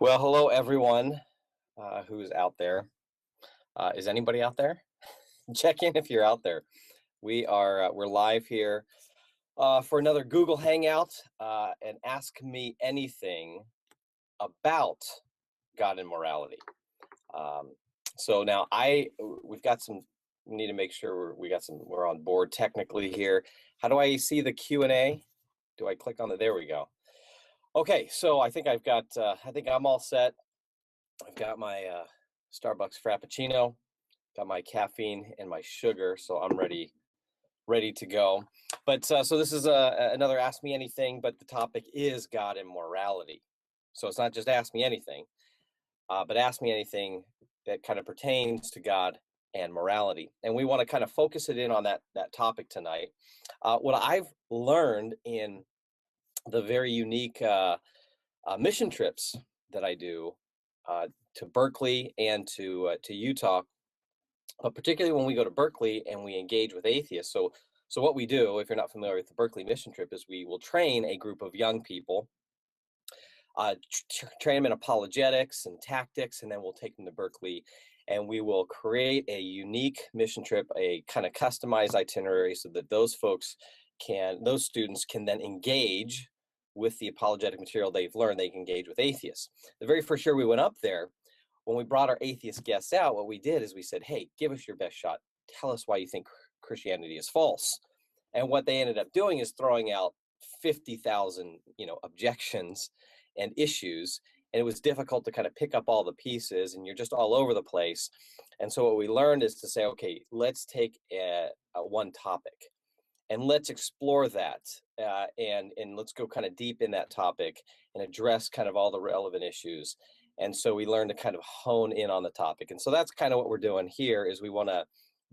Well, hello everyone who's out there. Is anybody out there? Check in if you're out there. We're live here for another Google Hangout and Ask Me Anything about God and morality. So now we've got some. We need to make sure we're on board technically here. How do I see the Q&A? Do I click on the? There we go. Okay, so I think I think I'm all set. I've got my Starbucks Frappuccino, got my caffeine and my sugar, so I'm ready to go. But so this is another Ask Me Anything, but the topic is God and morality. So it's not just Ask Me Anything, but Ask Me Anything that kind of pertains to God and morality. And we want to kind of focus it in on that topic tonight. What I've learned in the very unique mission trips that I do to Berkeley and to Utah, but particularly when we go to Berkeley and we engage with atheists. So what we do, if you're not familiar with the Berkeley mission trip, is we will train a group of young people, train them in apologetics and tactics, and then we'll take them to Berkeley and we will create a unique mission trip, a kind of customized itinerary so that those students can then engage with the apologetic material they've learned. They can engage with atheists. The very first year we went up there, when we brought our atheist guests out, what we did is we said, hey, give us your best shot. Tell us why you think Christianity is false. And what they ended up doing is throwing out 50,000, objections and issues. And it was difficult to kind of pick up all the pieces, and you're just all over the place. And so what we learned is to say, okay, let's take one topic and let's explore that. And let's go kind of deep in that topic and address kind of all the relevant issues. And so we learn to kind of hone in on the topic. And so that's kind of what we're doing here, is we want to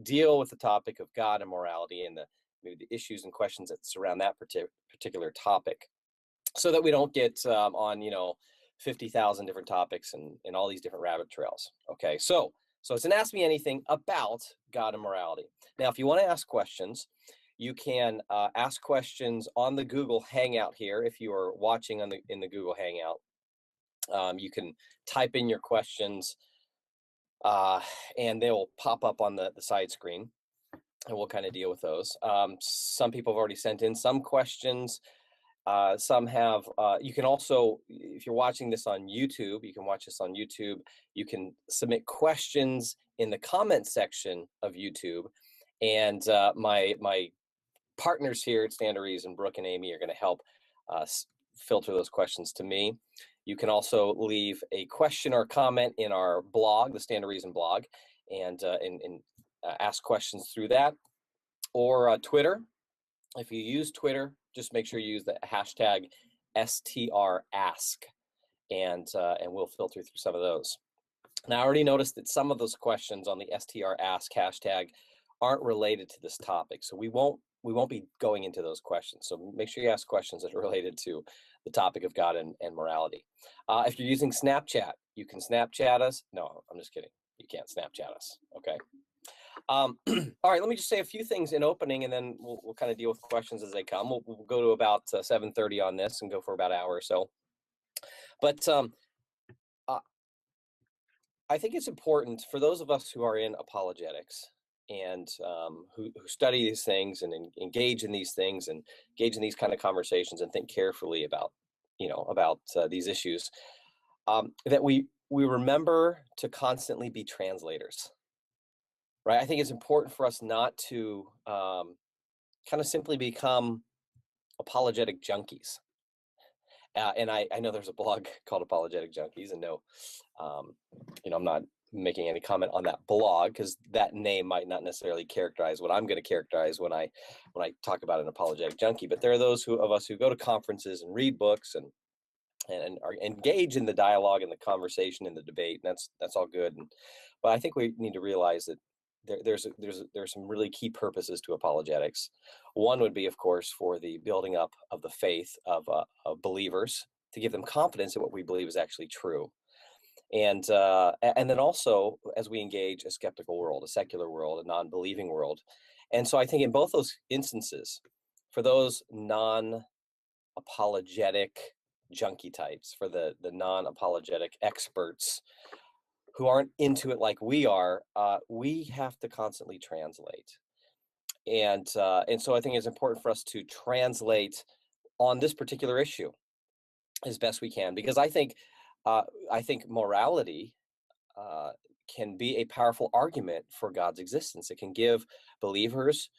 deal with the topic of God and morality and maybe the issues and questions that surround that particular topic, so that we don't get on 50,000 different topics and all these different rabbit trails. Okay, so it's an Ask Me Anything about God and morality. Now, if you want to ask questions, you can ask questions on the Google Hangout here. If you are watching in the Google Hangout, you can type in your questions and they will pop up on the side screen, and we'll kind of deal with those. Some people have already sent in some questions. Some have, you can also, if you're watching this on YouTube, you can watch this on YouTube. You can submit questions in the comment section of YouTube. And my partners here at Stand to Reason, Brooke and Amy, are going to help filter those questions to me. You can also leave a question or comment in our blog, the Stand to Reason blog, and ask questions through that, or Twitter. If you use Twitter, just make sure you use the hashtag STRask, and we'll filter through some of those. Now, I already noticed that some of those questions on the STRask hashtag aren't related to this topic, so we won't be going into those questions. So make sure you ask questions that are related to the topic of God and morality. If you're using Snapchat, you can Snapchat us. No, I'm just kidding. You can't Snapchat us. Okay. All right, let me just say a few things in opening, and then we'll kind of deal with questions as they come. We'll go to about 7:30 on this and go for about an hour or so. But I think it's important for those of us who are in apologetics and who study these things and engage in these things and engage in these kind of conversations and think carefully about these issues, that we remember to constantly be translators. Right? I think it's important for us not to kind of simply become apologetic junkies. And I know there's a blog called Apologetic Junkies, and no, I'm not making any comment on that blog, because that name might not necessarily characterize what I'm going to characterize when I talk about an apologetic junkie. But there are those of us who go to conferences and read books and are engaged in the dialogue and the conversation and the debate, and that's all good. But I think we need to realize that there's some really key purposes to apologetics. One would be, of course, for the building up of the faith of believers, to give them confidence in what we believe is actually true. And then also, as we engage a skeptical world, a secular world, a non-believing world. And so I think in both those instances, for those non-apologetic junkie types, for the non-apologetic experts who aren't into it like we are, we have to constantly translate. And so I think it's important for us to translate on this particular issue as best we can, because I think morality can be a powerful argument for God's existence. It can give believers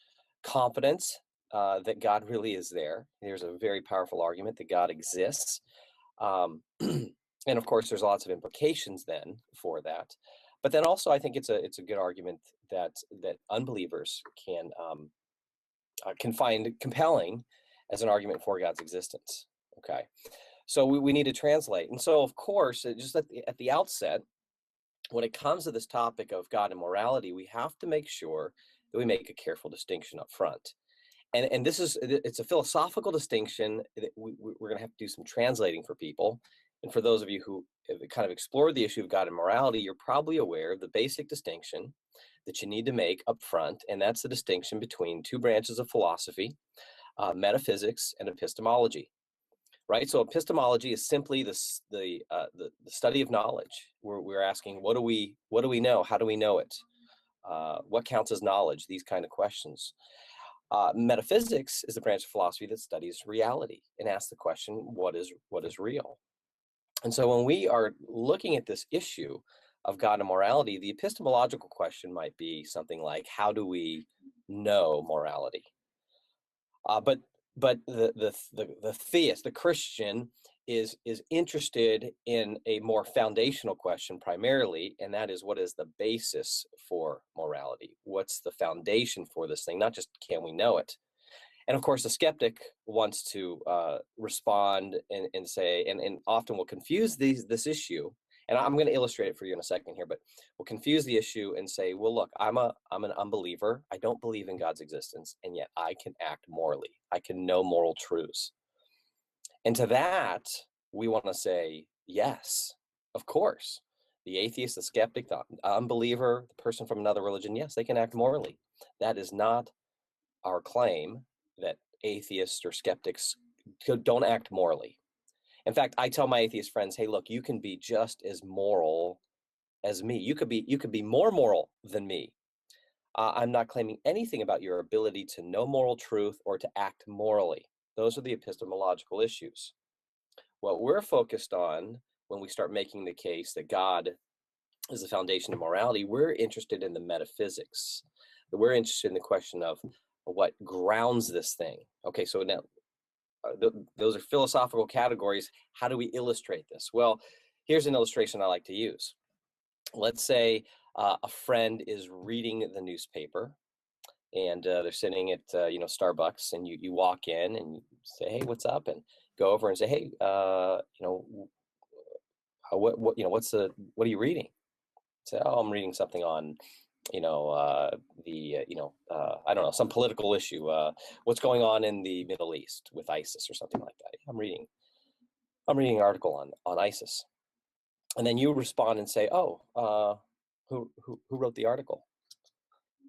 confidence that God really is there. There's a very powerful argument that God exists. And of course, there's lots of implications then for that. But then also, I think it's a good argument that unbelievers can find compelling as an argument for God's existence. Okay, so we need to translate. And so, of course, just at the outset, when it comes to this topic of God and morality, we have to make sure that we make a careful distinction up front. And it's a philosophical distinction that we're going to have to do some translating for people. And for those of you who have kind of explored the issue of God and morality, you're probably aware of the basic distinction that you need to make up front, and that's the distinction between two branches of philosophy, metaphysics and epistemology. Right, so epistemology is simply the study of knowledge. We're asking, what do we know? How do we know it? What counts as knowledge? These kind of questions. Metaphysics is a branch of philosophy that studies reality and asks the question, what is real? And so when we are looking at this issue of God and morality, the epistemological question might be something like, how do we know morality? But the theist, the Christian, is interested in a more foundational question primarily, and that is, what is the basis for morality? What's the foundation for this thing? Not just can we know it? And of course, the skeptic wants to respond and say, and often will confuse this issue. And I'm going to illustrate it for you in a second here, but we'll confuse the issue and say, well, look, I'm an unbeliever. I don't believe in God's existence, and yet I can act morally. I can know moral truths. And to that, we want to say, yes, of course. The atheist, the skeptic, the unbeliever, the person from another religion, yes, they can act morally. That is not our claim that atheists or skeptics don't act morally. In fact, I tell my atheist friends, hey, look, you can be just as moral as me. You could be more moral than me. I'm not claiming anything about your ability to know moral truth or to act morally. Those are the epistemological issues. What we're focused on when we start making the case that God is the foundation of morality, we're interested in the metaphysics. We're interested in the question of what grounds this thing. Okay, so now those are philosophical categories. How do we illustrate this? Well, here's an illustration I like to use. Let's say a friend is reading the newspaper, and they're sitting at Starbucks, and you walk in and you say, hey, what's up? And go over and say, hey, what are you reading? Say, oh, I'm reading something on I don't know, some political issue, what's going on in the Middle East with ISIS or something like that. I'm reading an article on ISIS. And then you respond and say, oh, who wrote the article?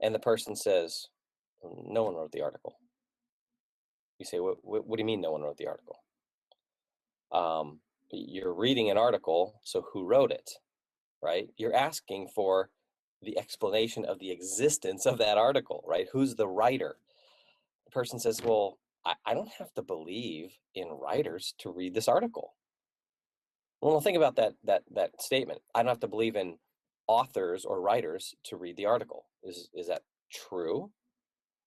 And the person says, no one wrote the article. You say, what do you mean no one wrote the article? You're reading an article, so who wrote it, right? You're asking for the explanation of the existence of that article, right? Who's the writer? The person says, well, I don't have to believe in writers to read this article. Well, think about that statement. I don't have to believe in authors or writers to read the article. Is that true?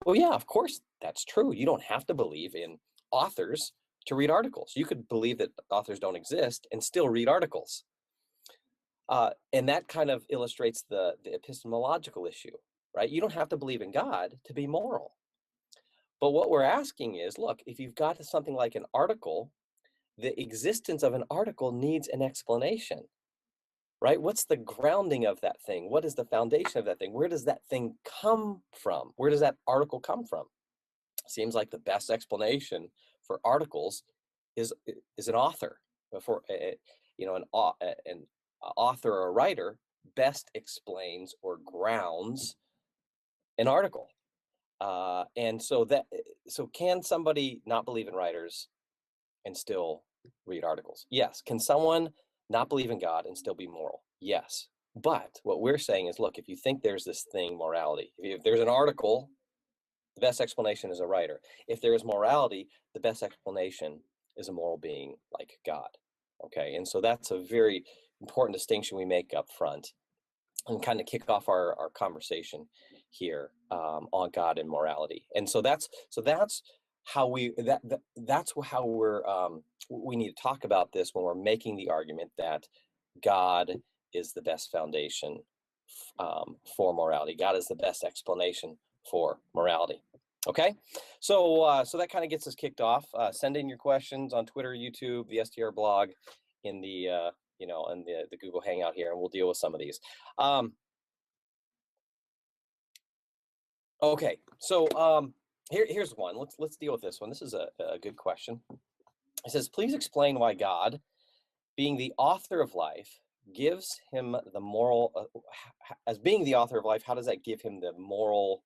Well, yeah, of course that's true. You don't have to believe in authors to read articles. You could believe that authors don't exist and still read articles. And that kind of illustrates the epistemological issue, right? You don't have to believe in God to be moral. But what we're asking is, look, if you've got something like an article, the existence of an article needs an explanation, right? What's the grounding of that thing? What is the foundation of that thing? Where does that thing come from? Where does that article come from? Seems like the best explanation for articles is an author. For an author or a writer best explains or grounds an article. And so can somebody not believe in writers and still read articles. Yes. Can someone not believe in God and still be moral? Yes. But what we're saying is, look, if you think there's this thing, morality, if there's an article, the best explanation is a writer. If there is morality, the best explanation is a moral being like God. Okay. And so that's a very important distinction we make up front and kind of kick off our conversation here on God and morality. And so that's how that's how we need to talk about this when we're making the argument that God is the best foundation for morality. God is the best explanation for morality. Okay, so that kind of gets us kicked off. Send in your questions on Twitter, YouTube, the STR blog, in the in the Google Hangout here, and we'll deal with some of these. Okay, so here's one. Let's deal with this one. This is a good question. It says, please explain why God, being the author of life, gives him the moral, as being the author of life, how does that give him the moral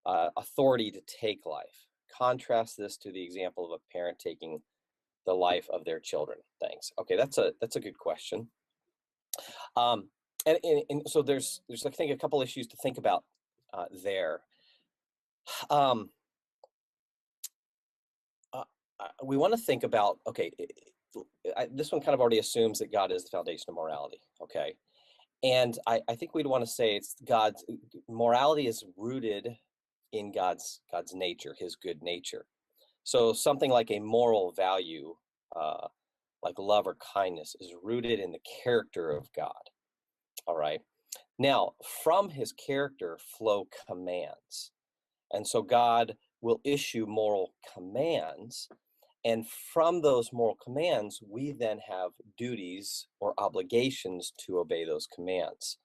authority to take life? Contrast this to the example of a parent taking the life of their children. Thanks. Okay, that's a good question. And so there's I think a couple issues to think about there. We want to think about, okay, this one kind of already assumes that God is the foundation of morality, okay? And I think we'd want to say it's God's morality is rooted in God's nature, his good nature. So something like a moral value, like love or kindness, is rooted in the character of God. All right. Now, from his character flow commands. And so God will issue moral commands. And from those moral commands, we then have duties or obligations to obey those commands.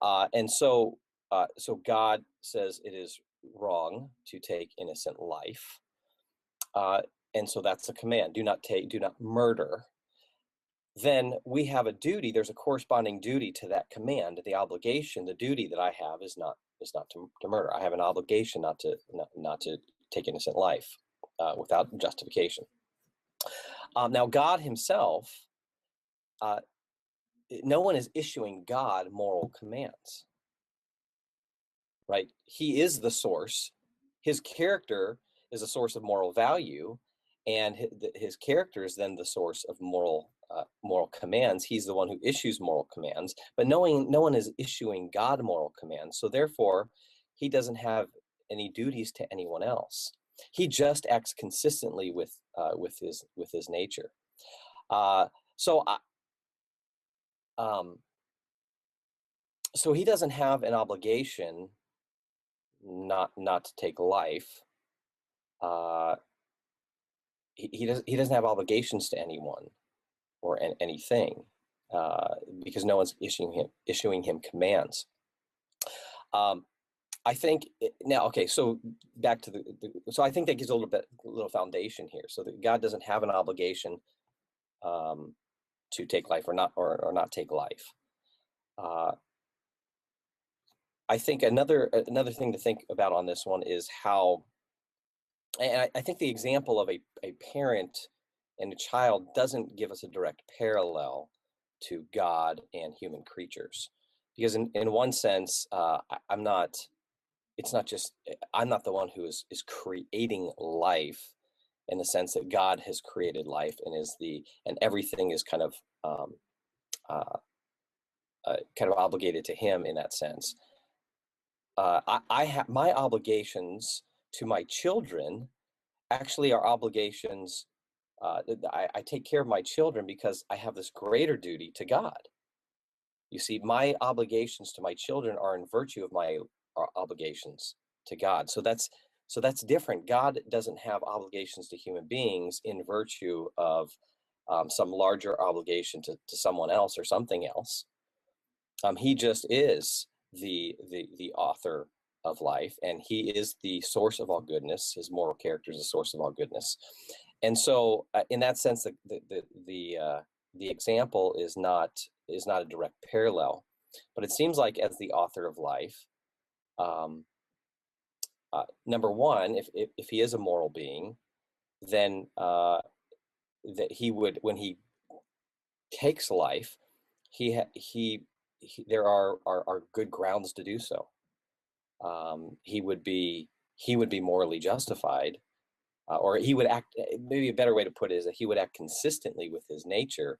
And so God says it is wrong to take innocent life. And so that's a command. Do not murder. Then we have a duty. There's a corresponding duty to that command. The obligation, the duty that I have is not to murder. I have an obligation not to take innocent life without justification. Now, God himself, no one is issuing God moral commands, right? He is the source. His character is a source of moral value, and his character is then the source of moral commands. He's the one who issues moral commands, but no one is issuing God moral commands. So therefore, he doesn't have any duties to anyone else. He just acts consistently with his nature. So he doesn't have an obligation not to take life. He doesn't have obligations to anyone or anything because no one's issuing him commands. I think now, okay, so back to so I think that gives a little foundation here. So that God doesn't have an obligation to take life or not take life. I think another thing to think about on this one is how, and I think the example of a parent and a child doesn't give us a direct parallel to God and human creatures, because in one sense, I'm not the one who is creating life in the sense that God has created life and everything is kind of obligated to him in that sense. I have my obligations to my children actually are obligations. I take care of my children because I have this greater duty to God. You see, my obligations to my children are in virtue of my obligations to God. So that's different. God doesn't have obligations to human beings in virtue of some larger obligation to someone else or something else. He just is the author of life, and he is the source of all goodness. His moral character is the source of all goodness, and so in that sense, the example is not a direct parallel, but it seems like as the author of life, number one, if he is a moral being, then that he would, when he takes life, there are good grounds to do so. He would be morally justified, or he would act. Maybe a better way to put it is that he would act consistently with his nature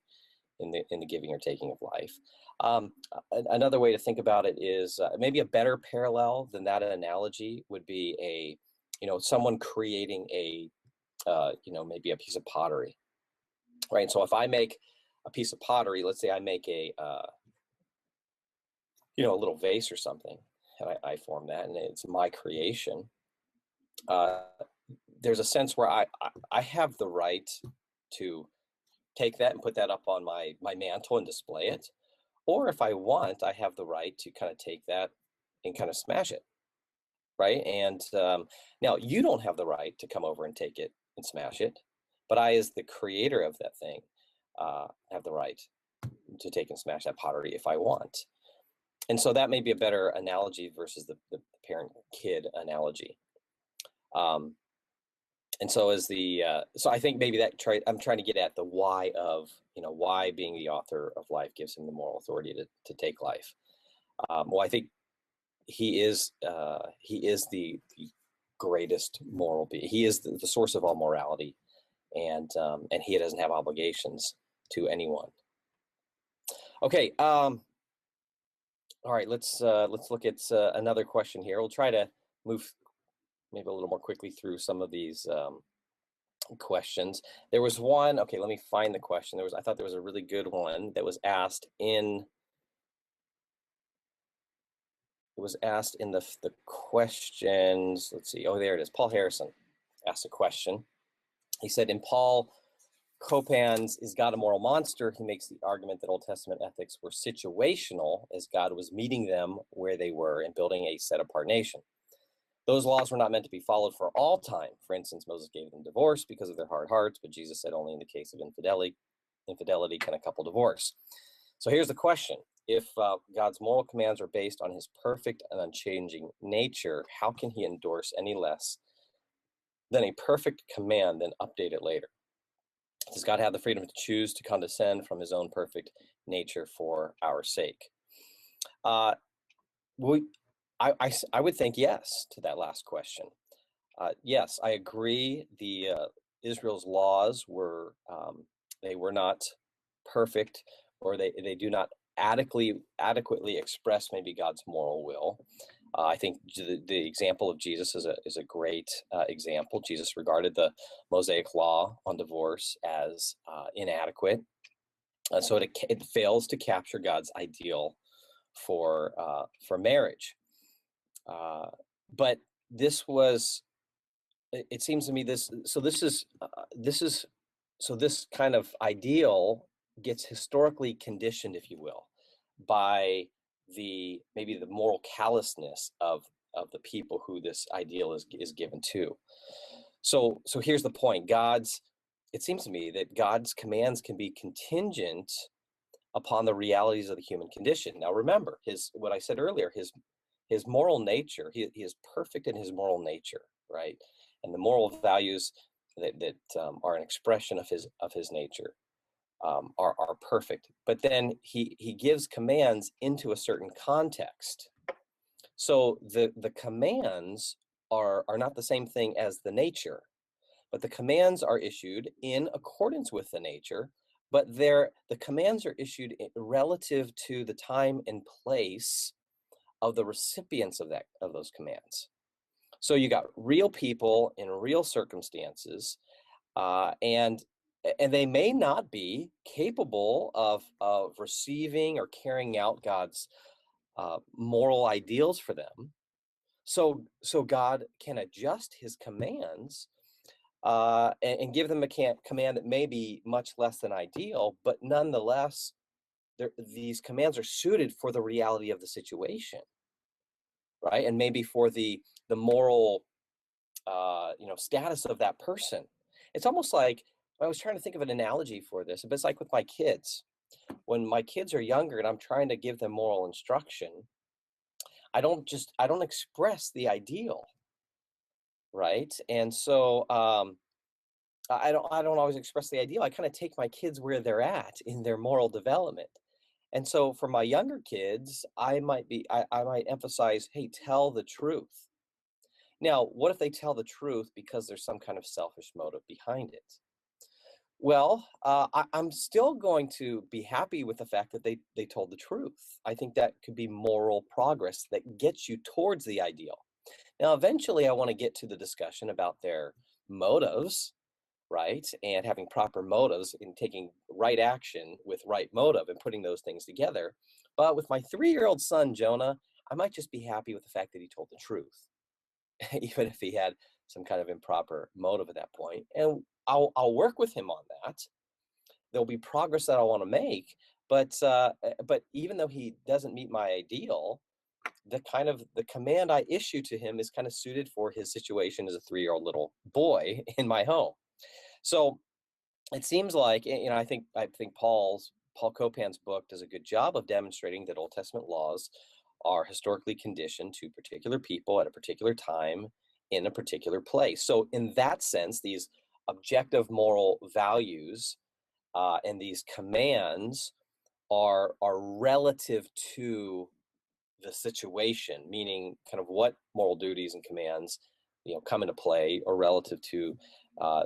in the giving or taking of life. Another way to think about it is maybe a better parallel than that analogy would be someone creating maybe a piece of pottery, right? So if I make a piece of pottery, let's say I make a little vase or something, and I form that, and it's my creation. There's a sense where I have the right to take that and put that up on my mantle and display it. Or if I want, I have the right to kind of take that and kind of smash it, right? And now you don't have the right to come over and take it and smash it, but I, as the creator of that thing, have the right to take and smash that pottery if I want. And so that may be a better analogy versus the parent-kid analogy. And so so I think maybe I'm trying to get at the why of, why being the author of life gives him the moral authority to take life. Well, I think he is the greatest moral being. He is the source of all morality, and he doesn't have obligations to anyone. Okay. All right. Let's look at another question here. We'll try to move maybe a little more quickly through some of these questions. There was one. Okay, let me find the question. I thought there was a really good one that was asked in. It was asked in the questions. Let's see. Oh, there it is. Paul Harrison asked a question. He said, in Paul Copan's Is God a Moral Monster? He makes the argument that Old Testament ethics were situational, as God was meeting them where they were and building a set-apart nation. Those laws were not meant to be followed for all time. For instance, Moses gave them divorce because of their hard hearts, but Jesus said only in the case of infidelity can a couple divorce. So here's the question. If God's moral commands are based on his perfect and unchanging nature, how can he endorse any less than a perfect command, then update it later? Does God have the freedom to choose to condescend from his own perfect nature for our sake? I would think yes to that last question. Yes, I agree. Israel's laws were they were not perfect, or they do not adequately express maybe God's moral will. I think the example of Jesus is a great example. Jesus regarded the Mosaic law on divorce as inadequate, so it fails to capture God's ideal for marriage. But this was, it seems to me, this kind of ideal gets historically conditioned, if you will, by maybe the moral callousness of the people who this ideal is given to. So here's the point. It seems to me that God's commands can be contingent upon the realities of the human condition. Now remember, what I said earlier, his moral nature, he is perfect in his moral nature, right? And the moral values that are an expression of his nature are perfect. But then he gives commands into a certain context. So the commands are not the same thing as the nature, but the commands are issued in accordance with the nature, but the commands are issued relative to the time and place of the recipients of those commands. So you got real people in real circumstances, and they may not be capable of receiving or carrying out God's moral ideals for them. So God can adjust his commands and give them a command that may be much less than ideal, but nonetheless, these commands are suited for the reality of the situation, right? And maybe for the moral status of that person. It's almost like, I was trying to think of an analogy for this, but it's like with my kids. When my kids are younger and I'm trying to give them moral instruction, I don't express the ideal, right? And so I don't always express the ideal. I kind of take my kids where they're at in their moral development. And so for my younger kids, I might emphasize, hey, tell the truth. Now, what if they tell the truth because there's some kind of selfish motive behind it? Well, I'm still going to be happy with the fact that they told the truth. I think that could be moral progress that gets you towards the ideal. Now, eventually, I want to get to the discussion about their motives, right? And having proper motives in taking right action with right motive and putting those things together. But with my 3-year-old son, Jonah, I might just be happy with the fact that he told the truth, even if he had some kind of improper motive at that point. And I'll work with him on that. There'll be progress that I want to make, but even though he doesn't meet my ideal, the command I issue to him is kind of suited for his situation as a 3-year-old little boy in my home. So it seems like, I think Paul Copan's book does a good job of demonstrating that Old Testament laws are historically conditioned to particular people at a particular time in a particular place. So in that sense, these objective moral values and these commands are relative to the situation, meaning kind of what moral duties and commands come into play, or relative to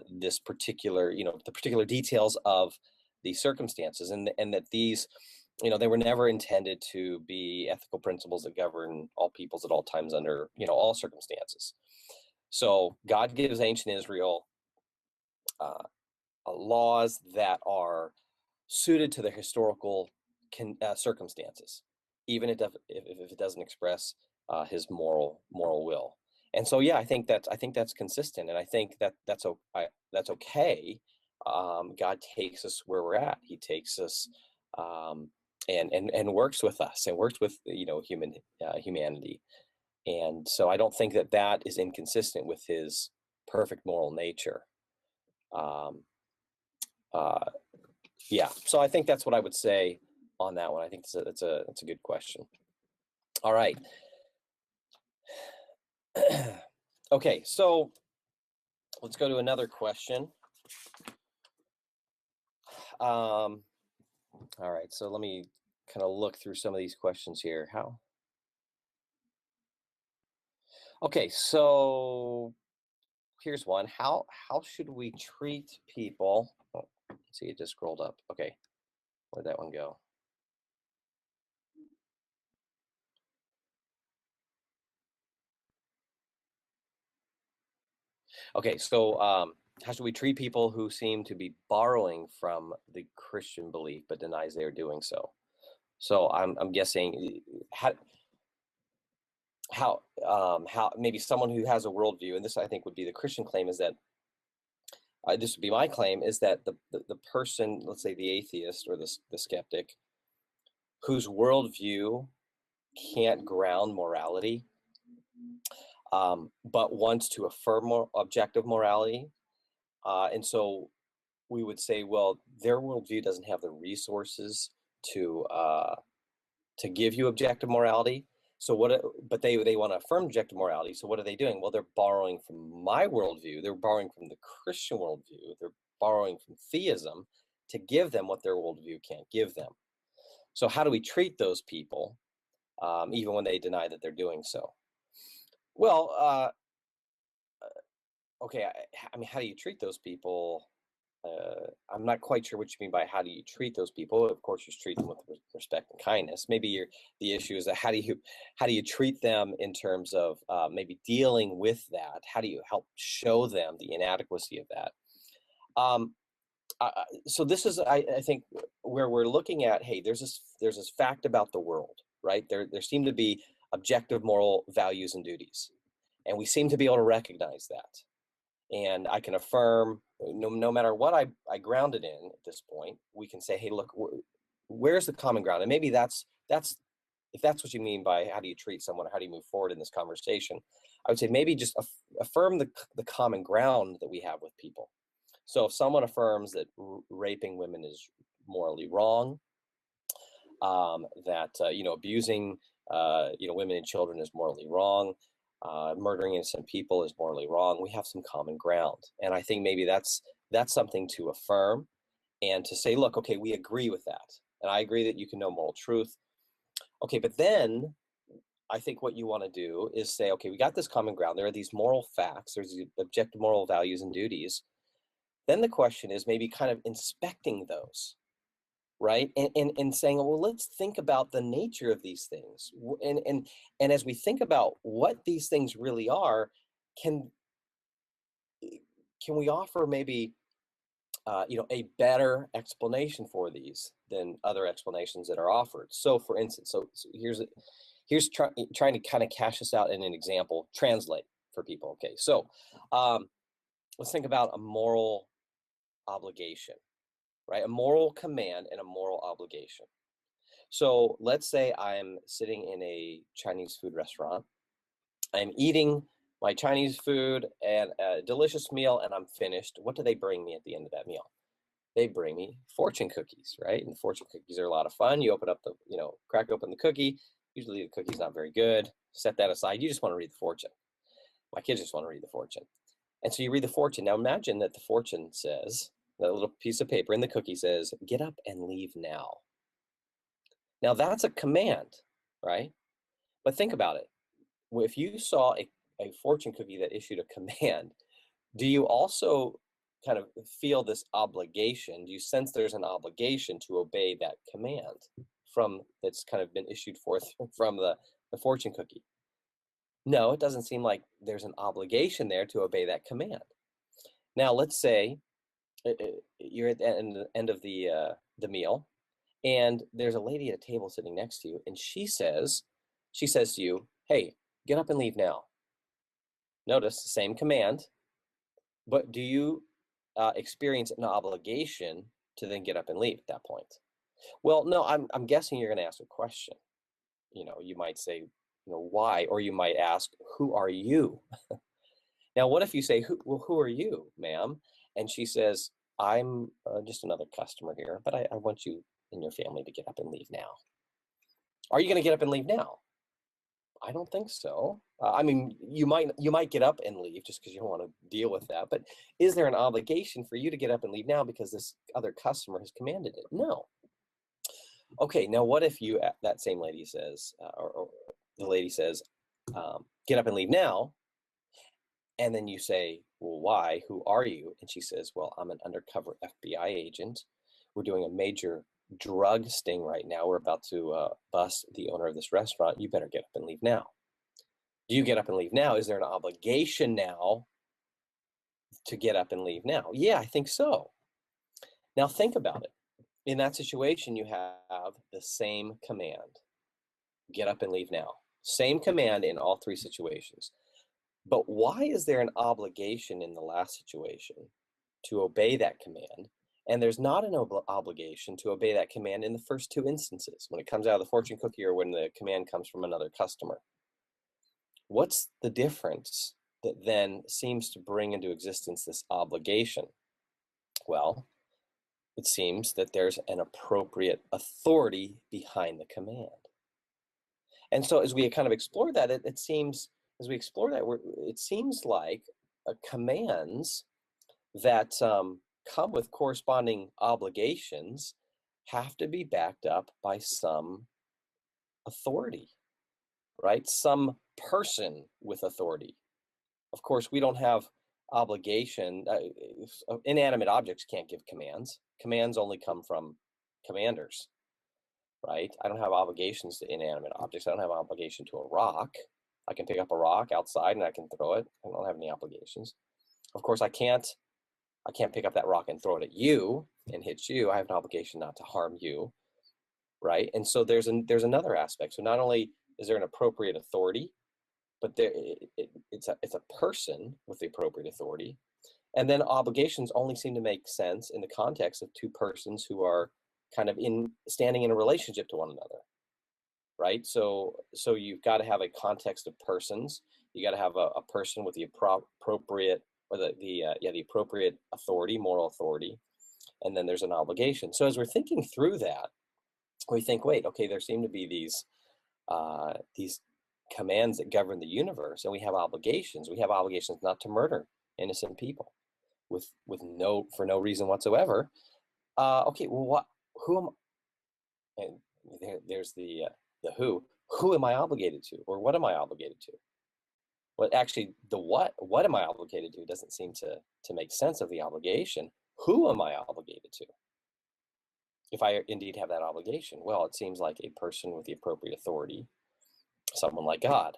this particular the particular details of the circumstances, and that these they were never intended to be ethical principles that govern all peoples at all times under all circumstances. So God gives ancient Israel laws that are suited to their historical circumstances, even if it doesn't express his moral will. And so, yeah, I think that's consistent, and I think that's okay. God takes us where we're at. He takes us and works with us and works with humanity. And so I don't think that is inconsistent with his perfect moral nature. Um, uh, yeah, so I think that's what I would say on that one. I think it's a good question. All right. Okay, so let's go to another question. All right, so let me kind of look through some of these questions here. Okay, so here's one. How should we treat people? Oh, see, it just scrolled up. Okay, where'd that one go? Okay, so how should we treat people who seem to be borrowing from the Christian belief but denies they are doing so? So I'm guessing how maybe someone who has a worldview, and this I think would be the Christian claim, is that this would be my claim, is that the person, let's say the atheist or the skeptic, whose worldview can't ground morality, but wants to affirm objective morality, and so we would say, well, their worldview doesn't have the resources to give you objective morality. So but they want to affirm objective morality. So what are they doing? Well, they're borrowing from my worldview. They're borrowing from the Christian worldview. They're borrowing from theism to give them what their worldview can't give them. So how do we treat those people, even when they deny that they're doing so? Well, okay. I mean, how do you treat those people? I'm not quite sure what you mean by how do you treat those people. Of course, you treat them with respect and kindness. Maybe the issue is that how do you treat them in terms of maybe dealing with that? How do you help show them the inadequacy of that? So this is, I think, where we're looking at. Hey, there's this fact about the world, right? There seem to be objective moral values and duties, and we seem to be able to recognize that. And I can affirm, no matter what I ground it in at this point, we can say, hey, look, where's the common ground? And maybe that's if that's what you mean by how do you treat someone, or how do you move forward in this conversation, I would say maybe just affirm the common ground that we have with people. So if someone affirms that raping women is morally wrong, that abusing women and children is morally wrong, murdering innocent people is morally wrong, we have some common ground. And I think maybe that's that's something to affirm and to say, look, okay, we agree with that. And I agree that you can know moral truth. Okay, but then I think what you want to do is say, okay, we got this common ground. There are these moral facts. There's the objective moral values and duties. Then the question is maybe kind of inspecting those, right? And saying, well, let's think about the nature of these things. And as we think about what these things really are, can we offer maybe a better explanation for these than other explanations that are offered? So for instance, so here's trying to kind of cash this out in an example, translate for people. Okay, so let's think about a moral obligation, right? A moral command and a moral obligation. So let's say I'm sitting in a Chinese food restaurant. I'm eating my Chinese food and a delicious meal, and I'm finished. What do they bring me at the end of that meal? They bring me fortune cookies, right? And fortune cookies are a lot of fun. You open up crack open the cookie. Usually the cookie's not very good. Set that aside. You just want to read the fortune. My kids just want to read the fortune. And so you read the fortune. Now imagine that the fortune says, that little piece of paper in the cookie says, get up and leave now. Now that's a command, right? But think about it. If you saw a fortune cookie that issued a command, do you also kind of feel this obligation? Do you sense there's an obligation to obey that command that's kind of been issued forth from the fortune cookie? No, it doesn't seem like there's an obligation there to obey that command. Now, let's say you're at the end of the meal, and there's a lady at a table sitting next to you, and she says to you, hey, get up and leave now. Notice the same command, but do you experience an obligation to then get up and leave at that point? Well, no, I'm guessing you're going to ask a question. You might say, why? Or you might ask, who are you? Now, what if you say, who are you, ma'am? And she says, I'm just another customer here, but I want you and your family to get up and leave now. Are you going to get up and leave now? I don't think so. I mean, you might get up and leave just because you don't want to deal with that. But is there an obligation for you to get up and leave now because this other customer has commanded it? No. Okay, now what if that same lady says, or the lady says, get up and leave now, and then you say, well, why? Who are you? And she says, well, I'm an undercover FBI agent. We're doing a major drug sting right now. We're about to bust the owner of this restaurant. You better get up and leave now. Do you get up and leave now? Is there an obligation now to get up and leave now? Yeah, I think so. Now think about it. In that situation, you have the same command. Get up and leave now. Same command in all three situations. But why is there an obligation in the last situation to obey that command? And there's not an obligation to obey that command in the first two instances, when it comes out of the fortune cookie or when the command comes from another customer. What's the difference that then seems to bring into existence this obligation? Well, it seems that there's an appropriate authority behind the command. And so as we kind of explore that, it seems like commands that come with corresponding obligations have to be backed up by some authority, right? Some person with authority. Of course, we don't have obligation. Inanimate objects can't give commands. Commands only come from commanders, right? I don't have obligations to inanimate objects. I don't have an obligation to a rock. I can pick up a rock outside and I can throw it. I don't have any obligations. Of course, I can't pick up that rock and throw it at you and hit you. I have an obligation not to harm you, right? And so there's another aspect. So not only is there an appropriate authority, but it's a person with the appropriate authority. And then obligations only seem to make sense in the context of two persons who are kind of standing in a relationship to one another, right? So you've got to have a context of persons. You got to have a person with the appropriate, or the appropriate authority, moral authority, and then there's an obligation. So as we're thinking through that, we think, wait, okay, there seem to be these commands that govern the universe, and we have obligations. We have obligations not to murder innocent people. for no reason whatsoever. Okay, well, who am, and there's the who am I obligated to, or what am I obligated to? Well, actually, the what am I obligated to doesn't seem to make sense of the obligation. Who am I obligated to? If I indeed have that obligation, well, it seems like a person with the appropriate authority, someone like God.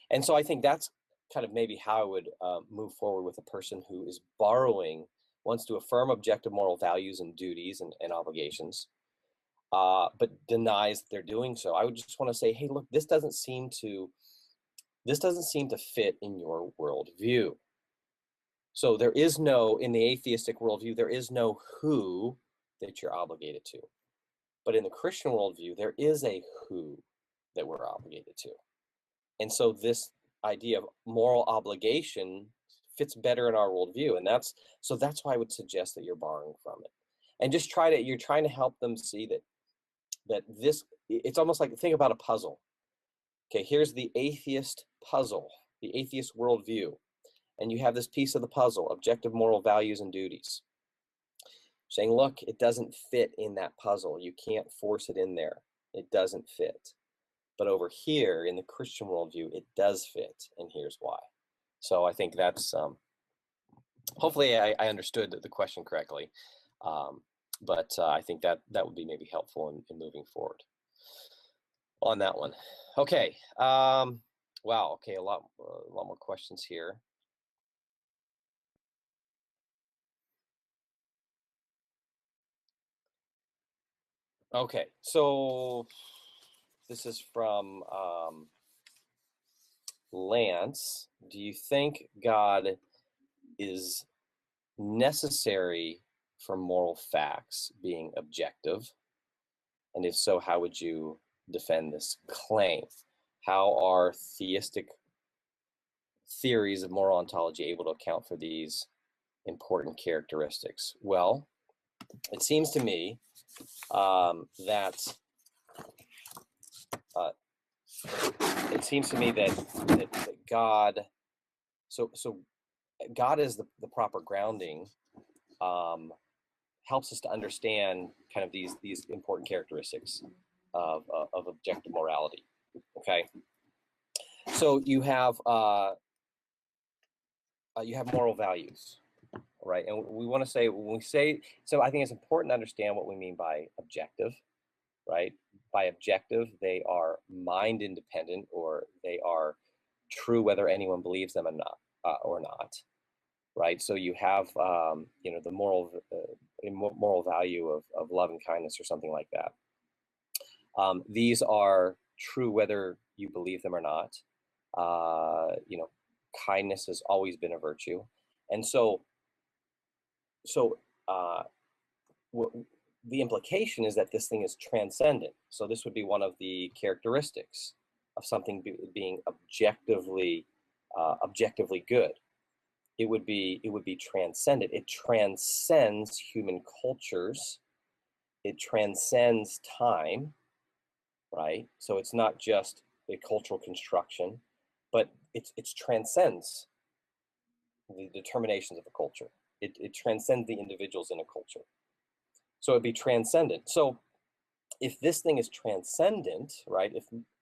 And so I think that's kind of maybe how I would move forward with a person who is wants to affirm objective moral values and duties and obligations, but denies that they're doing so. I would just want to say, hey, look, this doesn't seem to fit in your worldview. So there is no, in the atheistic worldview, there is no who that you're obligated to. But in the Christian worldview, there is a who that we're obligated to. And so this idea of moral obligation fits better in our worldview. And that's why I would suggest that you're borrowing from it. And just you're trying to help them see that it's almost like, think about a puzzle. Okay, here's the atheist puzzle, the atheist worldview. And you have this piece of the puzzle, objective moral values and duties. Saying, look, it doesn't fit in that puzzle. You can't force it in there. It doesn't fit. But over here in the Christian worldview, it does fit, and here's why. So I think that's, hopefully I understood the question correctly. But I think that would be maybe helpful in moving forward on that one. Okay. Wow. Okay. A lot more questions here. Okay. So this is from Lance. Do you think God is necessary for moral facts being objective? And if so, how would you defend this claim? How are theistic theories of moral ontology able to account for these important characteristics? Well, it seems to me that God, so God is the proper grounding, helps us to understand kind of these important characteristics of objective morality. Okay, so you have moral values, right? And we want to say, when we say, so I think it's important to understand what we mean by objective, right? By objective, they are mind independent, or they are true whether anyone believes them or not, right? So you have, the moral value of love and kindness, or something like that. These are true whether you believe them or not. Kindness has always been a virtue, and so the implication is that this thing is transcendent. So this would be one of the characteristics of something being objectively good. It would be transcendent. It transcends human cultures. It transcends time, right? So it's not just a cultural construction, but it transcends the determinations of a culture. It transcends the individuals in a culture. So it'd be transcendent. So if this thing is transcendent, right?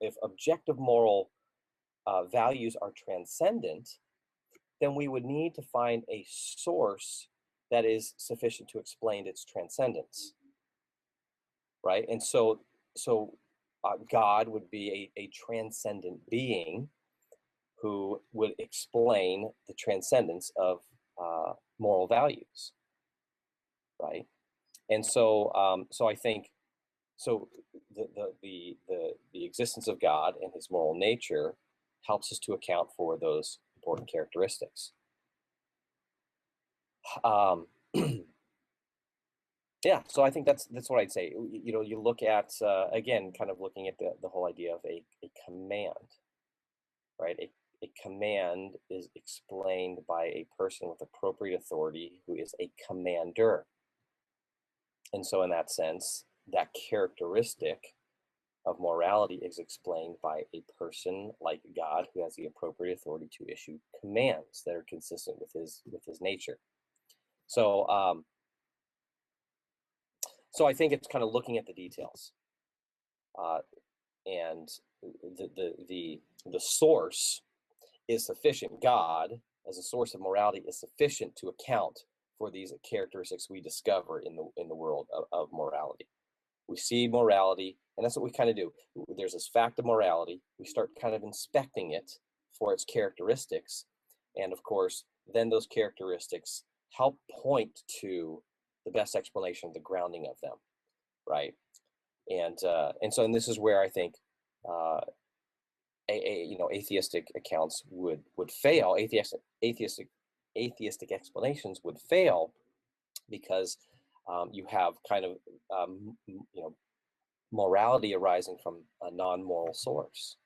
If objective moral values are transcendent, then we would need to find a source that is sufficient to explain its transcendence, right? And so God would be a transcendent being who would explain the transcendence of moral values, right? And so I think the existence of God and his moral nature helps us to account for those important characteristics. Yeah, so I think that's what I'd say. You look at, again, kind of looking at the whole idea of a command, right? A command is explained by a person with appropriate authority who is a commander. And so in that sense, that characteristic of morality is explained by a person like God who has the appropriate authority to issue commands that are consistent with his nature. So, so I think it's kind of looking at the details, and the source is sufficient. God, as a source of morality, is sufficient to account for these characteristics we discover in the world of morality. We see morality, and that's what we kind of do. There's this fact of morality. We start kind of inspecting it for its characteristics, and of course, then those characteristics help point to the best explanation of the grounding of them, right? And this is where I think uh, atheistic accounts would fail. Atheistic explanations would fail because you have kind of morality arising from a non-moral source.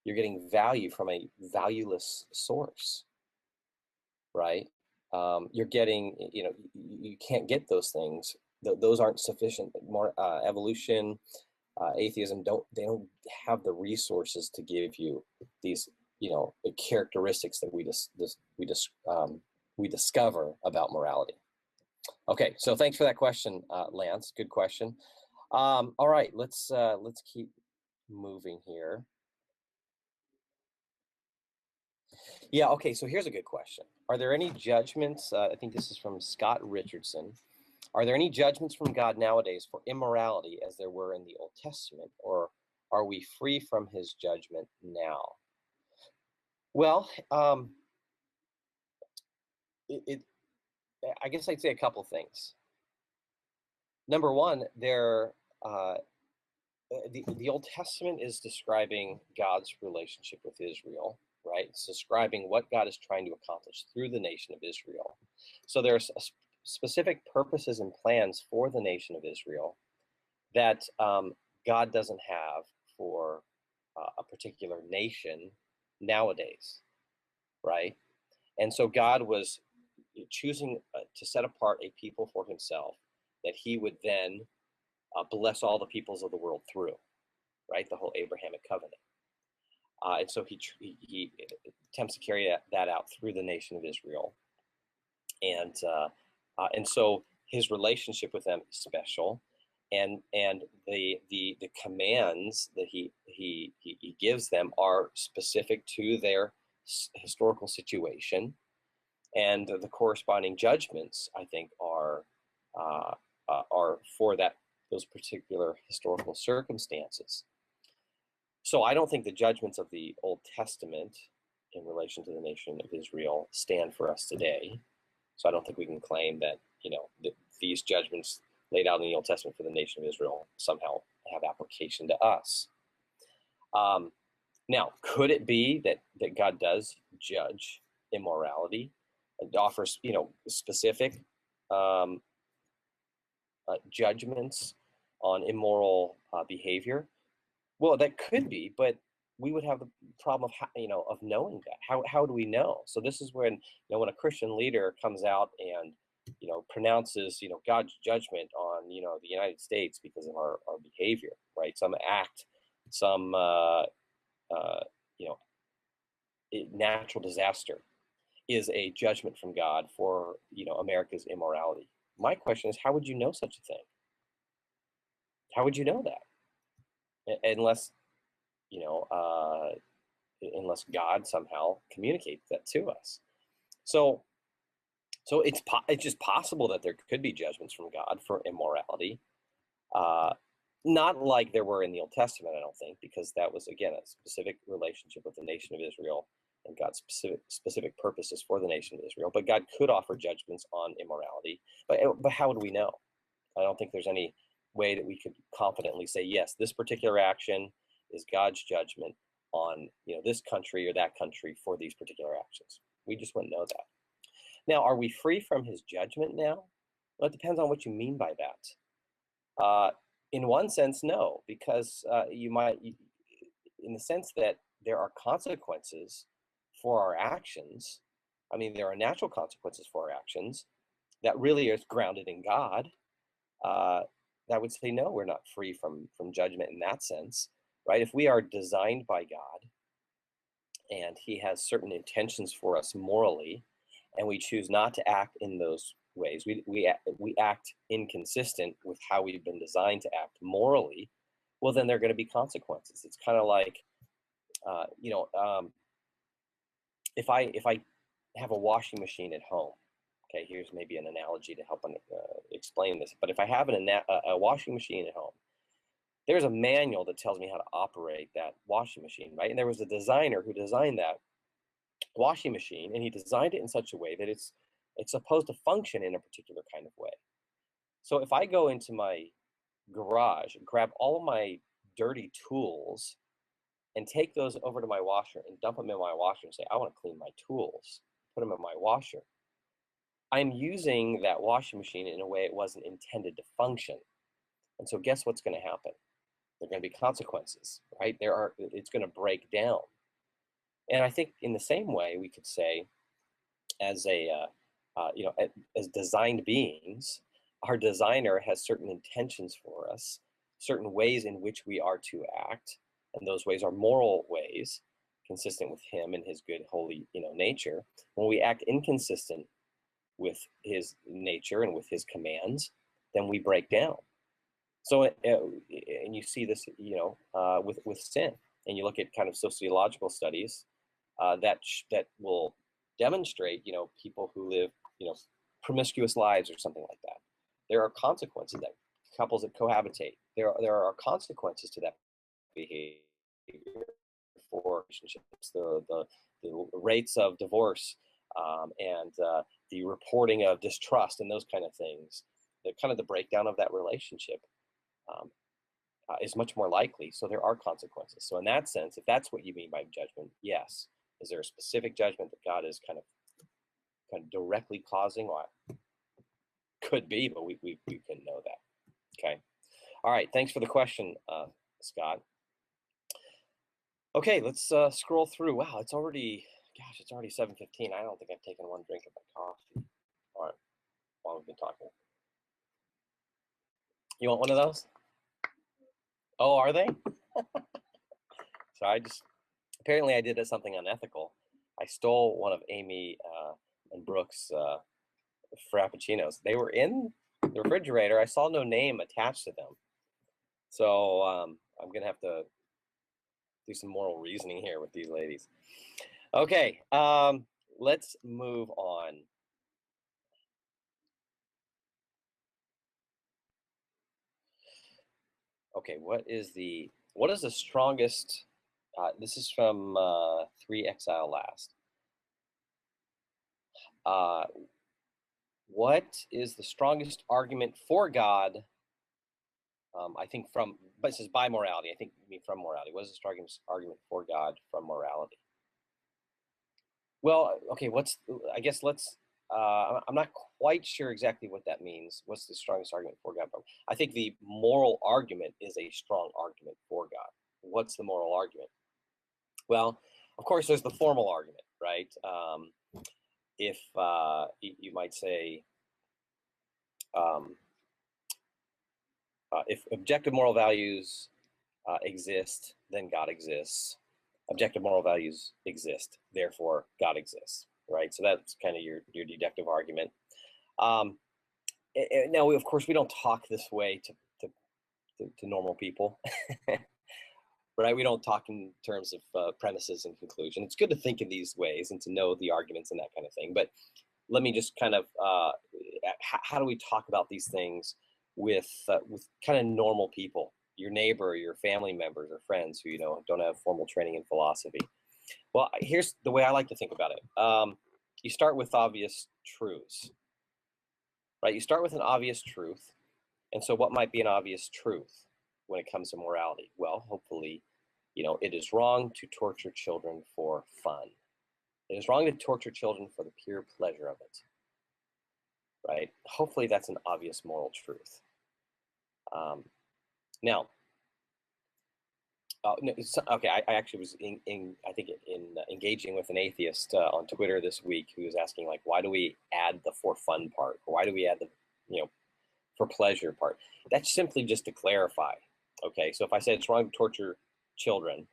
You're getting value from a valueless source, right? You're getting, you can't get those things. Those aren't sufficient. More evolution, atheism don't have the resources to give you these characteristics that we discover about morality. Okay, so thanks for that question, Lance. Good question. All right, let's keep moving here. Yeah, okay, so here's a good question. Are there any judgments? I think this is from Scott Richardson. Are there any judgments from God nowadays for immorality as there were in the Old Testament, or are we free from his judgment now? Well, I guess I'd say a couple things. Number one, the Old Testament is describing God's relationship with Israel, right? It's describing what God is trying to accomplish through the nation of Israel. So there's specific purposes and plans for the nation of Israel that God doesn't have for a particular nation nowadays, right? And so God was choosing to set apart a people for himself that he would then bless all the peoples of the world through, right? The whole Abrahamic covenant. And so he attempts to carry that out through the nation of Israel. And so his relationship with them is special. And the commands that he gives them are specific to their historical situation, and the corresponding judgments, I think, are for those particular historical circumstances. So I don't think the judgments of the Old Testament in relation to the nation of Israel stand for us today. So I don't think we can claim that these judgments laid out in the Old Testament for the nation of Israel somehow have application to us. Now, could it be that God does judge immorality and offers specific judgments on immoral behavior? Well, that could be, but we would have the problem of knowing that. How do we know? So this is when when a Christian leader comes out and pronounces God's judgment on the United States because of our behavior, right? Some act, some natural disaster is a judgment from God for America's immorality. My question is, how would you know such a thing? How would you know that? Unless unless God somehow communicates that to us. So it's just possible that there could be judgments from God for immorality. Not like there were in the Old Testament, I don't think, because that was, again, a specific relationship with the nation of Israel and God's specific purposes for the nation of Israel. But God could offer judgments on immorality. But how would we know? I don't think there's any way that we could confidently say, yes, this particular action is God's judgment on this country or that country for these particular actions. We just wouldn't know that. Now, are we free from his judgment now? Well, it depends on what you mean by that. In one sense, no, because you might, in the sense that there are consequences for our actions. I mean, there are natural consequences for our actions that really is grounded in God. That would say, no, we're not free from judgment in that sense, right? If we are designed by God and he has certain intentions for us morally, and we choose not to act in those ways, we act inconsistent with how we've been designed to act morally, well, then there are going to be consequences. It's kind of like, if I have a washing machine at home, okay, here's maybe an analogy to help explain this. But if I have a washing machine at home, there's a manual that tells me how to operate that washing machine, right? And there was a designer who designed that washing machine, and he designed it in such a way that it's supposed to function in a particular kind of way. So if I go into my garage and grab all of my dirty tools and take those over to my washer and dump them in my washer and say, I want to clean my tools, put them in my washer, I'm using that washing machine in a way it wasn't intended to function. And so guess what's going to happen? There are going to be consequences, right? It's going to break down. And I think in the same way, we could say, as as designed beings, our designer has certain intentions for us, certain ways in which we are to act, and those ways are moral ways, consistent with him and his good, holy, nature. When we act inconsistent with his nature and with his commands, then we break down. So, and you see this, with sin, and you look at kind of sociological studies that will demonstrate, people who live, promiscuous lives or something like that. There are consequences that couples that cohabitate. There are consequences to that behavior for relationships. The rates of divorce and the reporting of distrust and those kind of things. The breakdown of that relationship is much more likely. So there are consequences. So in that sense, if that's what you mean by judgment, yes. Is there a specific judgment that God is kind of directly causing? Well, could be, but we can know that. Okay. All right. Thanks for the question, Scott. Okay, let's scroll through. Wow, it's already 7:15. I don't think I've taken one drink of my coffee. All right, while we've been talking. You want one of those? Oh, are they? So apparently I did something unethical. I stole one of Amy and Brooke's Frappuccinos. They were in the refrigerator. I saw no name attached to them. So I'm going to have to do some moral reasoning here with these ladies. Okay, let's move on. Okay, what is the strongest, this is from 3Exile Last. What is the strongest argument for God? I think but it says by morality. I think you mean from morality. What is the strongest argument for God from morality? Well, okay, I'm not quite sure exactly what that means. What's the strongest argument for God? I think the moral argument is a strong argument for God. What's the moral argument? Well, of course, there's the formal argument, right? If you might say, if objective moral values exist, then God exists. Objective moral values exist, therefore God exists, right? So that's kind of your deductive argument. Now, of course, we don't talk this way to normal people, right? We don't talk in terms of premises and conclusion. It's good to think in these ways and to know the arguments and that kind of thing. But let me just kind of, how do we talk about these things with kind of normal people? Your neighbor, your family members or friends who, don't have formal training in philosophy. Well, here's the way I like to think about it. You start with obvious truths, right? You start with an obvious truth. And so what might be an obvious truth when it comes to morality? Well, hopefully, it is wrong to torture children for fun. It is wrong to torture children for the pure pleasure of it, right? Hopefully that's an obvious moral truth. Now, okay, I actually was engaging with an atheist on Twitter this week who was asking, like, why do we add the for fun part? Or why do we add the, for pleasure part? That's simply just to clarify. Okay, so if I said it's wrong to torture children,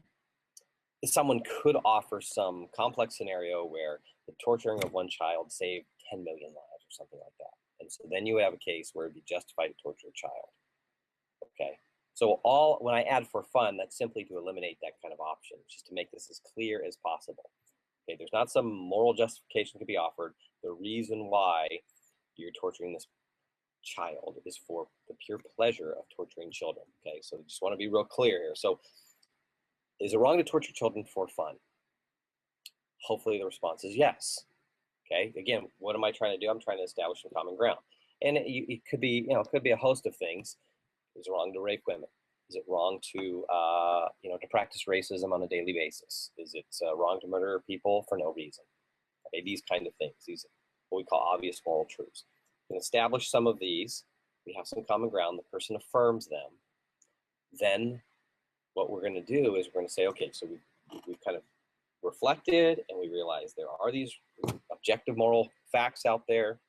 someone could offer some complex scenario where the torturing of one child saved 10 million lives or something like that. So then you would have a case where it'd be justified to torture a child. Okay. So when I add for fun, that's simply to eliminate that kind of option, just to make this as clear as possible. Okay, there's not some moral justification to be offered. The reason why you're torturing this child is for the pure pleasure of torturing children. Okay, so I just want to be real clear here. So is it wrong to torture children for fun? Hopefully the response is yes. Okay, again, what am I trying to do? I'm trying to establish some common ground. And it could be, it could be a host of things. Is it wrong to rape women? Is it wrong to, to practice racism on a daily basis? Is it wrong to murder people for no reason? Okay, these kind of things. These are what we call obvious moral truths. We can establish some of these. We have some common ground. The person affirms them. Then what we're going to do is we're going to say, okay, so we've kind of reflected and we realize there are these objective moral facts out there.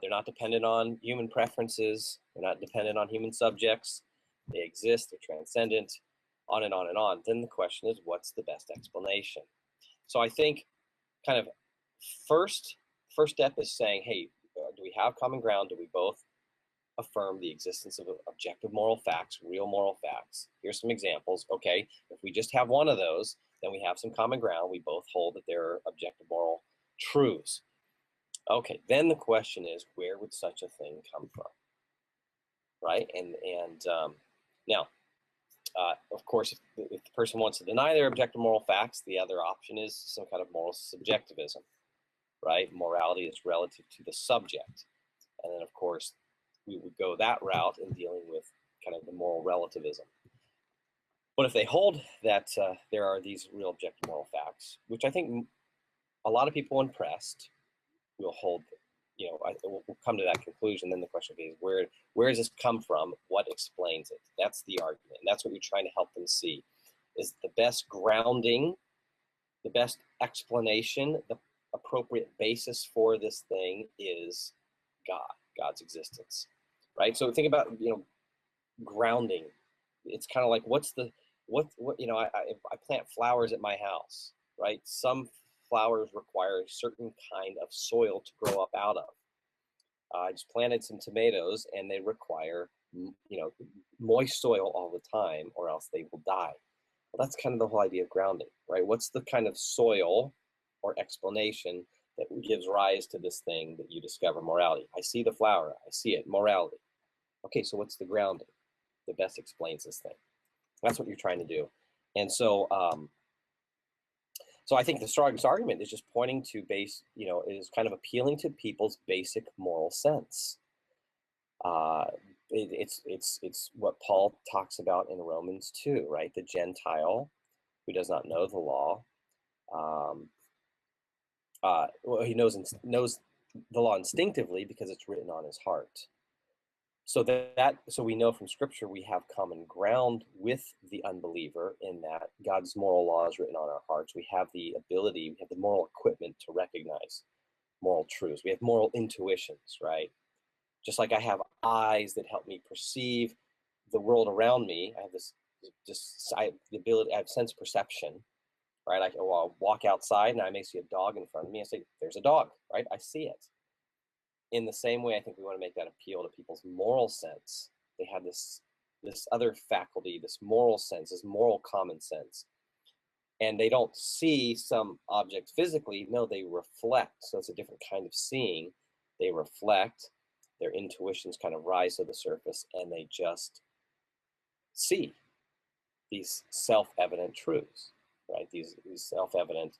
They're not dependent on human preferences. They're not dependent on human subjects. They exist. They're transcendent, on and on and on. Then the question is, what's the best explanation? So I think kind of first step is saying, hey, do we have common ground? Do we both affirm the existence of objective moral facts, real moral facts? Here's some examples. Okay, if we just have one of those, then we have some common ground. We both hold that there are objective moral truths. Okay, then the question is, where would such a thing come from? Right? And now, of course, if the person wants to deny their objective moral facts, the other option is some kind of moral subjectivism, right? Morality is relative to the subject. And then, of course, we would go that route in dealing with kind of the moral relativism. But if they hold that there are these real objective moral facts, which I think a lot of people when pressed will hold, we'll come to that conclusion. Then the question is, where does this come from? What explains it? That's the argument. And that's what you're trying to help them see, is the best grounding, the best explanation, the appropriate basis for this thing is God's existence, right? So think about, grounding. It's kind of like, I plant flowers at my house, right? Some flowers require a certain kind of soil to grow up out of. I just planted some tomatoes and they require, moist soil all the time or else they will die. Well, that's kind of the whole idea of grounding, right? What's the kind of soil or explanation that gives rise to this thing that you discover morality? I see the flower, I see it, morality. Okay, so what's the grounding that best explains this thing? That's what you're trying to do. And so, so I think the strongest argument is just pointing to is kind of appealing to people's basic moral sense. It's what Paul talks about in Romans 2, right? The Gentile who does not know the law, he knows the law instinctively because it's written on his heart. So so we know from Scripture we have common ground with the unbeliever in that God's moral law is written on our hearts. We have the ability, we have the moral equipment to recognize moral truths. We have moral intuitions, right? Just like I have eyes that help me perceive the world around me, I have the ability, I have sense perception, right? I'll walk outside and I may see a dog in front of me. I say, there's a dog, right? I see it. In the same way, I think we want to make that appeal to people's moral sense. They have this other faculty, this moral sense, this moral common sense. And they don't see some object physically. No, they reflect. So it's a different kind of seeing. They reflect. Their intuitions kind of rise to the surface, and they just see these self-evident truths, right? These self-evident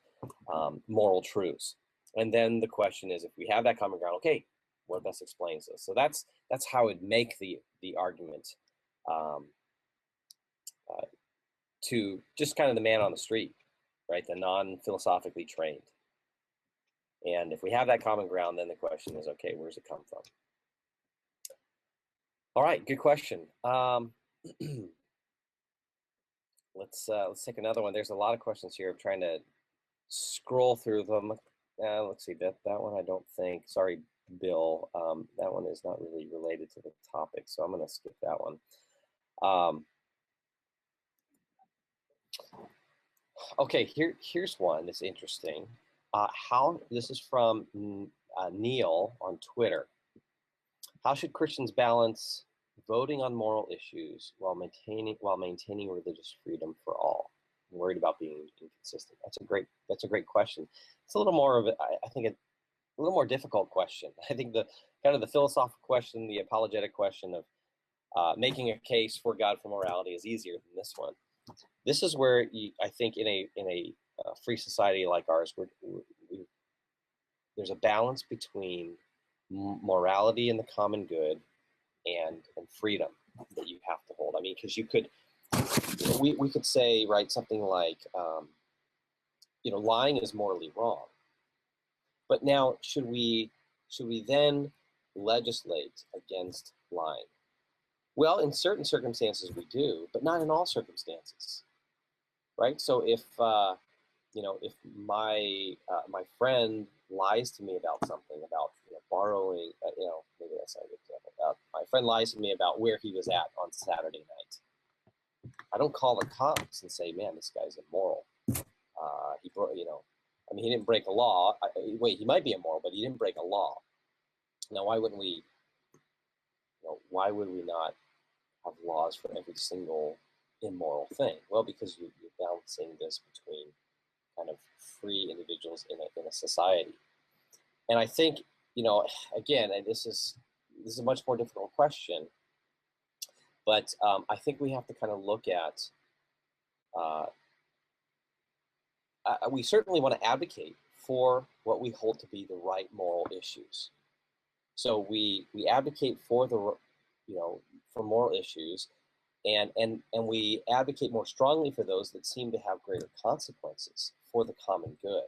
moral truths. And then the question is, if we have that common ground, okay, what best explains this? So that's how I'd make the argument to just kind of the man on the street, right? The non-philosophically trained. And if we have that common ground, then the question is, okay, where's it come from? All right, good question. Let's take another one. There's a lot of questions here. I'm trying to scroll through them. Let's see, that one I don't think. Sorry, Bill. That one is not really related to the topic, so I'm going to skip that one. Okay, here's one that's interesting. This is from Neil on Twitter. How should Christians balance voting on moral issues while maintaining religious freedom for all? I'm worried about being inconsistent. That's a great question. It's a little more of I think a little more difficult question. I think the kind of the philosophical question, the apologetic question of making a case for God for morality is easier than this one. This is where I think in a free society like ours, there's a balance between morality and the common good and freedom that you have to hold. I mean, because we could say, right, something like, lying is morally wrong. But now, should we then legislate against lying? Well, in certain circumstances we do, but not in all circumstances, right? So if if my friend lies to me about something, about borrowing, maybe that's not a good example. My friend lies to me about where he was at on Saturday night. I don't call the cops and say, "Man, this guy's immoral." He broke, he didn't break a law. He might be immoral, but he didn't break a law. Now, why wouldn't we? Why would we not have laws for every single immoral thing? Well, because you're balancing this between kind of free individuals in a society. And I think, again, and this is a much more difficult question, but I think we have to kind of look at, we certainly want to advocate for what we hold to be the right moral issues. So we advocate for for moral issues, and we advocate more strongly for those that seem to have greater consequences for the common good.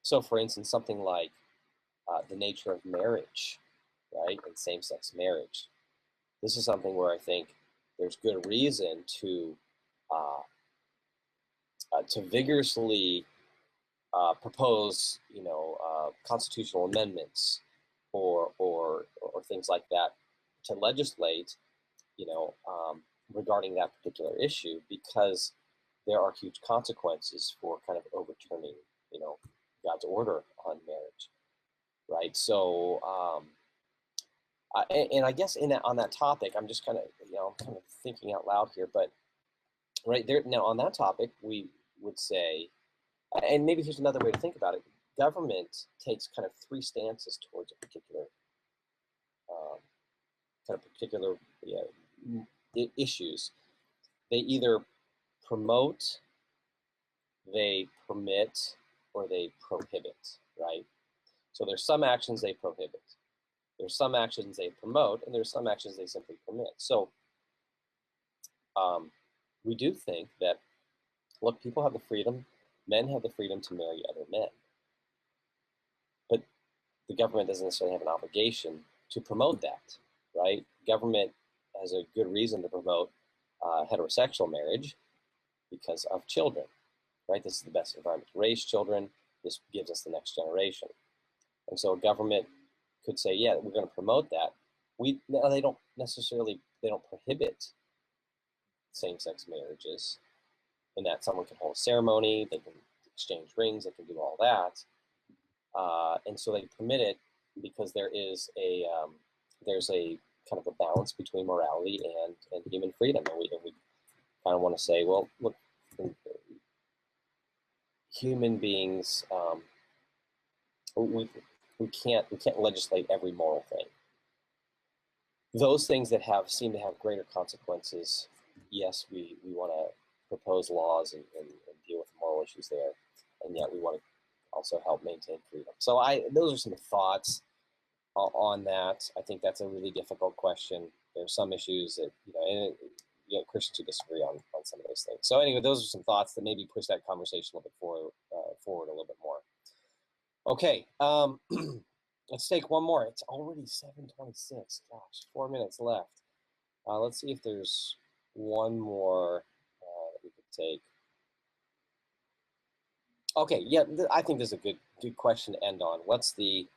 So, for instance, something like the nature of marriage, right, and same-sex marriage. This is something where I think there's good reason to vigorously propose, constitutional amendments or things like that to legislate, regarding that particular issue, because there are huge consequences for kind of overturning, God's order on marriage, right? So, and I guess on that topic, I'm just kind of, thinking out loud here, but right there now on that topic, we would say, and maybe here's another way to think about it: government takes kind of three stances towards a particular issues. They either promote, they permit, or they prohibit, right? So there's some actions they prohibit, there's some actions they promote, and there's some actions they simply permit. So we do think that, look, people have the freedom, men have the freedom to marry other men, but the government doesn't necessarily have an obligation to promote that, right? Government has a good reason to promote heterosexual marriage because of children, right? This is the best environment to raise children. This gives us the next generation. And so government could say, yeah, we're going to promote that. They don't prohibit same-sex marriages, in that someone can hold a ceremony, they can exchange rings, they can do all that. And so they permit it because there's a kind of a balance between morality and human freedom. And we kind of want to say, well, look, human beings, we can't legislate every moral thing. Those things that seem to have greater consequences, yes, we want to propose laws and deal with moral issues there, and yet we want to also help maintain freedom. So those are some thoughts on that. I think that's a really difficult question. There are some issues that Christians who disagree on some of those things. So anyway, those are some thoughts that maybe push that conversation a little bit forward a little bit more. Okay, let's take one more. It's already 7:26. Gosh, 4 minutes left. Let's see if there's one more that we could take. Okay, yeah, I think this is a good question to end on. What's the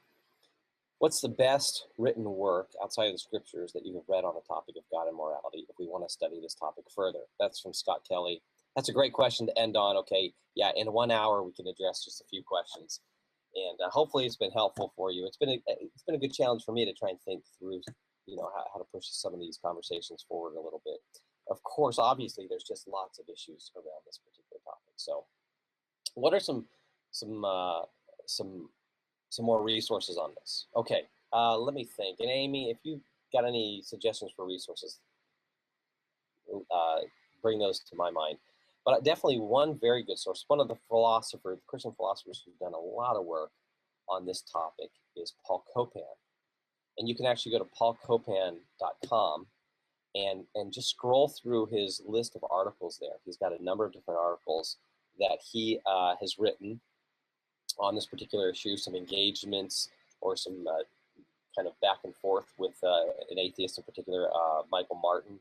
best written work outside of the scriptures that you have read on the topic of God and morality if we want to study this topic further? That's from Scott Kelly. That's a great question to end on. Okay, yeah, in 1 hour we can address just a few questions. And hopefully it's been helpful for you. It's been a good challenge for me to try and think through, how to push some of these conversations forward a little bit. Of course, obviously, there's just lots of issues around this particular topic. So, what are some more resources on this? Okay, let me think. And Amy, if you've got any suggestions for resources, bring those to my mind. But definitely one very good source, one of the Christian philosophers who've done a lot of work on this topic is Paul Copan. And you can actually go to paulcopan.com and just scroll through his list of articles there. He's got a number of different articles that he has written on this particular issue, some engagements or some kind of back and forth with an atheist in particular, Michael Martin.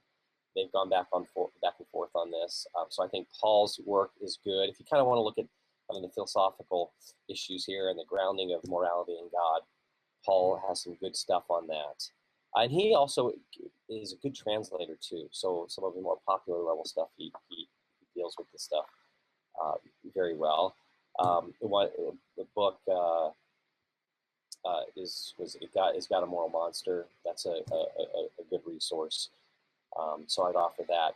They've gone back and forth on this. So I think Paul's work is good. If you kind of want to look at the philosophical issues here and the grounding of morality and God, Paul has some good stuff on that. And he also is a good translator too. So some of the more popular level stuff, he deals with this stuff very well. The book is Got a Moral Monster. That's a good resource. So I'd offer that.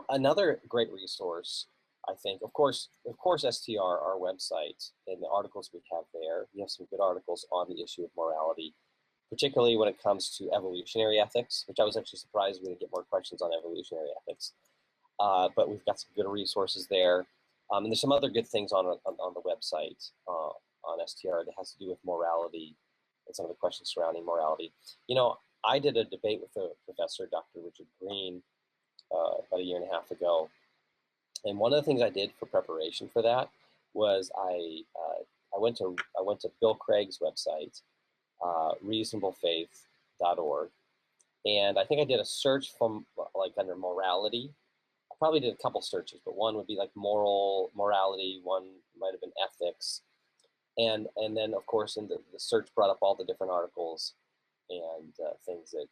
Another great resource, I think, of course, STR, our website, and the articles we have there. We have some good articles on the issue of morality, particularly when it comes to evolutionary ethics, which I was actually surprised we didn't get more questions on evolutionary ethics. But we've got some good resources there. And there's some other good things on the website on STR that has to do with morality and some of the questions surrounding morality. I did a debate with a professor, Dr. Richard Green, about a year and a half ago. And one of the things I did for preparation for that was I went to Bill Craig's website, reasonablefaith.org, and I think I did a search from under morality. I probably did a couple searches, but one would be like morality, one might have been ethics, and then of course in the search brought up all the different articles and things that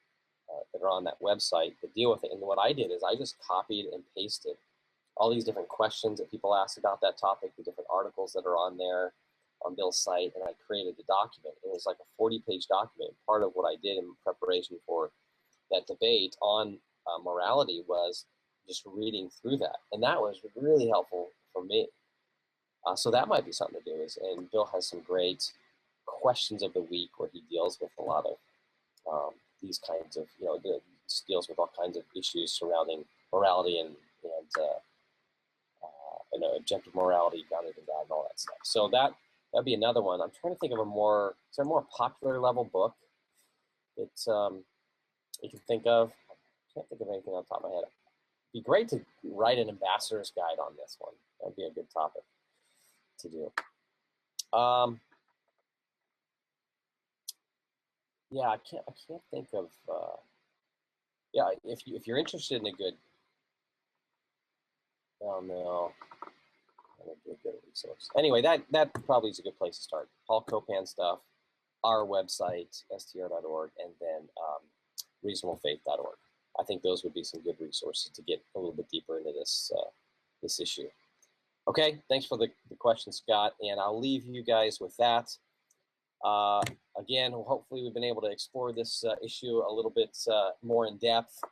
are on that website that deal with it. And what I did is I just copied and pasted all these different questions that people asked about that topic, the different articles that are on there on Bill's site, and I created a document. It was like a 40-page document. Part of what I did in preparation for that debate on morality was just reading through that, and that was really helpful for me. So that might be something to do. And Bill has some great questions of the week where he deals with a lot of these kinds of, just deals with all kinds of issues surrounding morality and objective morality, grounded in God, and all that stuff. So that'd be another one. I'm trying to think of is there a more popular level book that you can think of? I can't think of anything on the top of my head. It'd be great to write an ambassador's guide on this one. That'd be a good topic to do. Yeah, I can't think of. Yeah, if you're interested in a good, oh no, a good resource. Anyway, that probably is a good place to start. Paul Copan stuff, our website, str.org, and then reasonablefaith.org. I think those would be some good resources to get a little bit deeper into this issue. Okay, thanks for the question, Scott, and I'll leave you guys with that. Again, hopefully we've been able to explore this issue a little bit more in depth,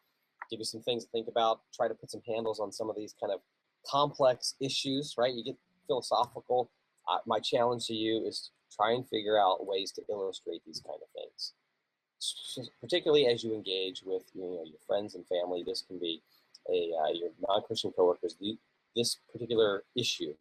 give you some things to think about, try to put some handles on some of these kind of complex issues, right? You get philosophical. My challenge to you is to try and figure out ways to illustrate these kind of things, particularly as you engage with your friends and family. This can be your non-Christian coworkers. This particular issue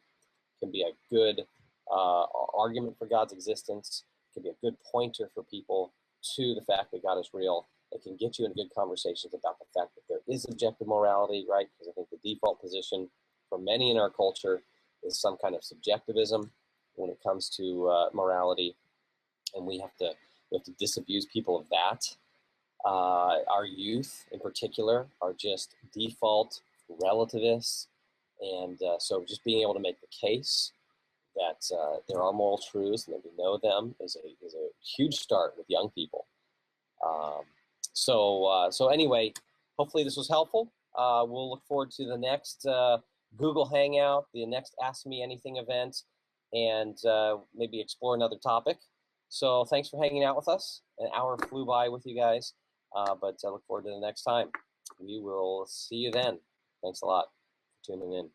can be a good argument for God's existence. It can be a good pointer for people to the fact that God is real. It can get you in good conversations about the fact that there is objective morality, right? Because I think the default position for many in our culture is some kind of subjectivism when it comes to morality, and we have to disabuse people of that. Our youth, in particular, are just default relativists, and so just being able to make the case that there are moral truths and that we know them is a huge start with young people. So anyway, hopefully this was helpful. We'll look forward to the next Google Hangout, the next Ask Me Anything event. and maybe explore another topic. So thanks for hanging out with us. An hour flew by with you guys, but I look forward to the next time. We will see you then. Thanks a lot for tuning in.